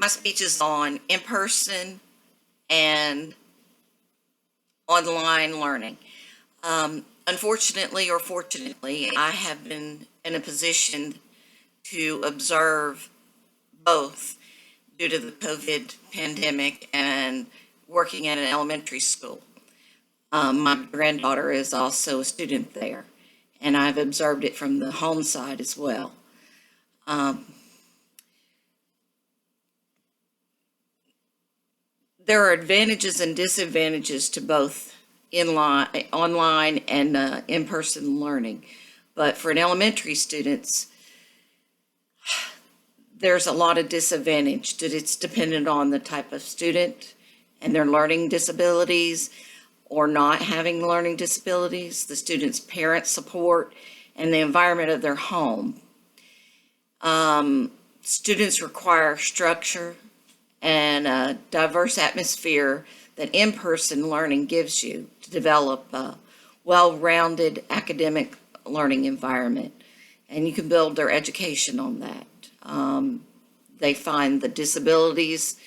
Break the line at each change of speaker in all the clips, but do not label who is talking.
My speech is on in-person and online learning. Unfortunately or fortunately, I have been in a position to observe both due to the COVID pandemic and working at an elementary school. My granddaughter is also a student there, and I've observed it from the home side as well. There are advantages and disadvantages to both online and in-person learning. But for an elementary students, there's a lot of disadvantage that it's dependent on the type of student and their learning disabilities or not having learning disabilities, the student's parent support, and the environment of their home. Students require structure and a diverse atmosphere that in-person learning gives you to develop a well-rounded academic learning environment. And you can build their education on that. They find the disabilities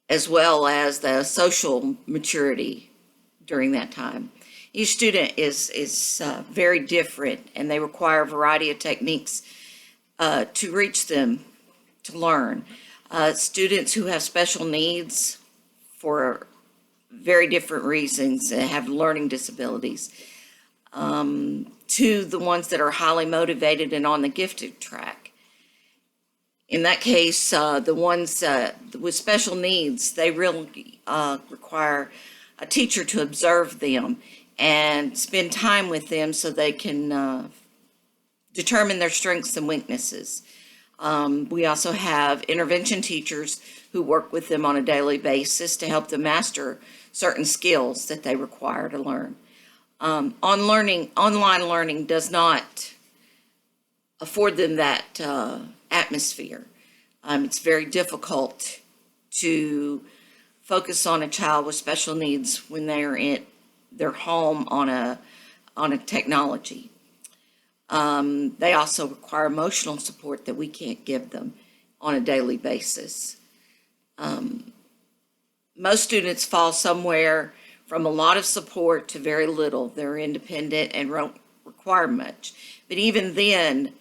as well as the social maturity during that time. Each student is very different, and they require a variety of techniques to reach them to learn. Students who have special needs for very different reasons have learning disabilities, to the ones that are highly motivated and on the gifted track. In that case, the ones with special needs, they really require a teacher to observe them and spend time with them so they can determine their strengths and weaknesses. We also have intervention teachers who work with them on a daily basis to help them master certain skills that they require to learn. Online learning does not afford them that atmosphere. It's very difficult to focus on a child with special needs when they are in their home on a technology. They also require emotional support that we can't give them on a daily basis. Most students fall somewhere from a lot of support to very little. They're independent and don't require much. But even then,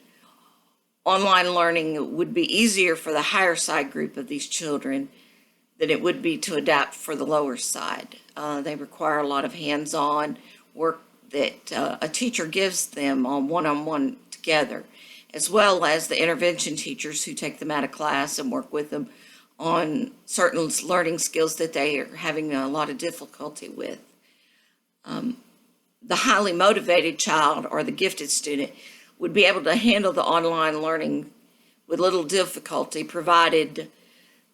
online learning would be easier for the higher side group of these children than it would be to adapt for the lower side. They require a lot of hands-on work that a teacher gives them on one-on-one together, as well as the intervention teachers who take them out of class and work with them on certain learning skills that they are having a lot of difficulty with. The highly motivated child or the gifted student would be able to handle the online learning with little difficulty, provided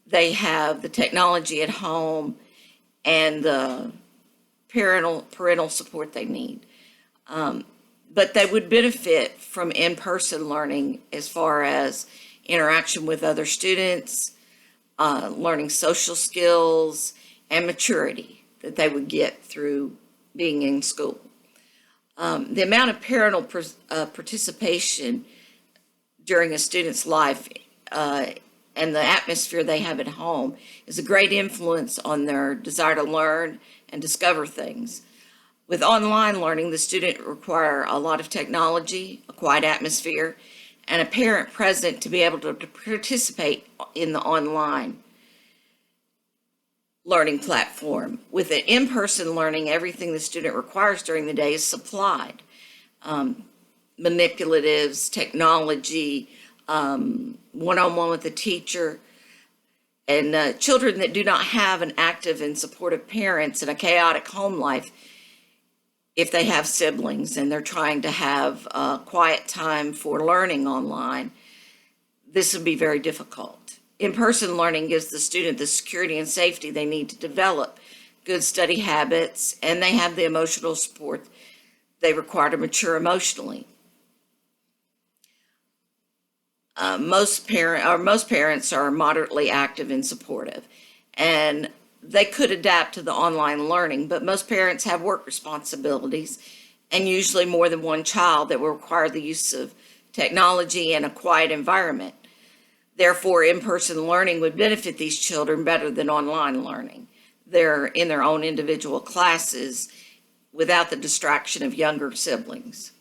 they have the technology at home and the parental support they need. But they would benefit from in-person learning as far as interaction with other students, learning social skills, and maturity that they would get through being in school. The amount of parental participation during a student's life and the atmosphere they have at home is a great influence on their desire to learn and discover things. With online learning, the student require a lot of technology, a quiet atmosphere, and a parent present to be able to participate in the online learning platform. With an in-person learning, everything the student requires during the day is supplied. Manipulatives, technology, one-on-one with the teacher, and children that do not have an active and supportive parents in a chaotic home life, if they have siblings and they're trying to have quiet time for learning online, this would be very difficult. In-person learning gives the student the security and safety they need to develop good study habits, and they have the emotional support they require to mature emotionally. Most parents are moderately active and supportive, and they could adapt to the online learning, but most parents have work responsibilities and usually more than one child that will require the use of technology and a quiet environment. Therefore, in-person learning would benefit these children better than online learning. They're in their own individual classes without the distraction of younger siblings.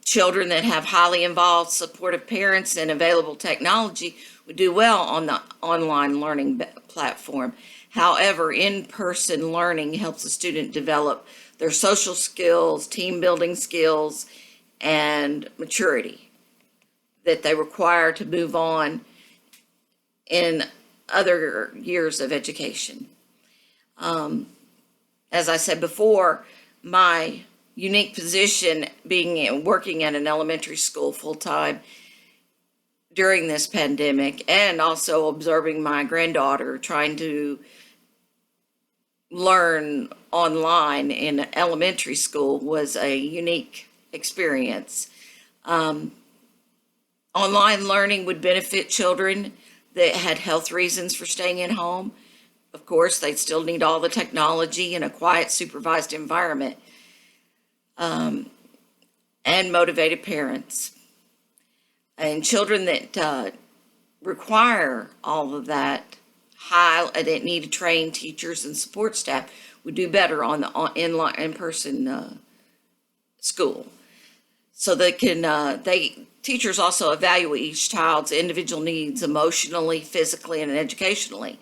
Children that have highly involved, supportive parents and available technology would do well on the online learning platform. However, in-person learning helps the student develop their social skills, team building skills, and maturity that they require to move on in other years of education. As I said before, my unique position being working at an elementary school full-time during this pandemic, and also observing my granddaughter trying to learn online in elementary school, was a unique experience. Online learning would benefit children that had health reasons for staying at home. Of course, they'd still need all the technology in a quiet, supervised environment, and motivated parents. And children that require all of that, that need to train teachers and support staff, would do better on the in-person school. So teachers also evaluate each child's individual needs emotionally, physically, and educationally.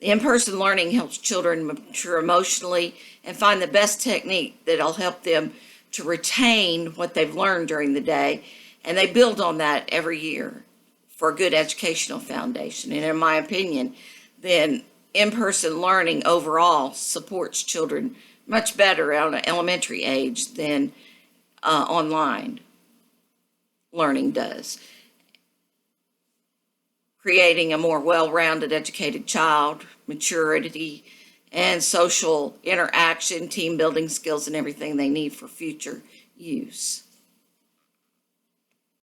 The in-person learning helps children mature emotionally and find the best technique that'll help them to retain what they've learned during the day, and they build on that every year for a good educational foundation. And in my opinion, then in-person learning overall supports children much better at an elementary age than online learning does, creating a more well-rounded, educated child, maturity, and social interaction, team building skills, and everything they need for future use.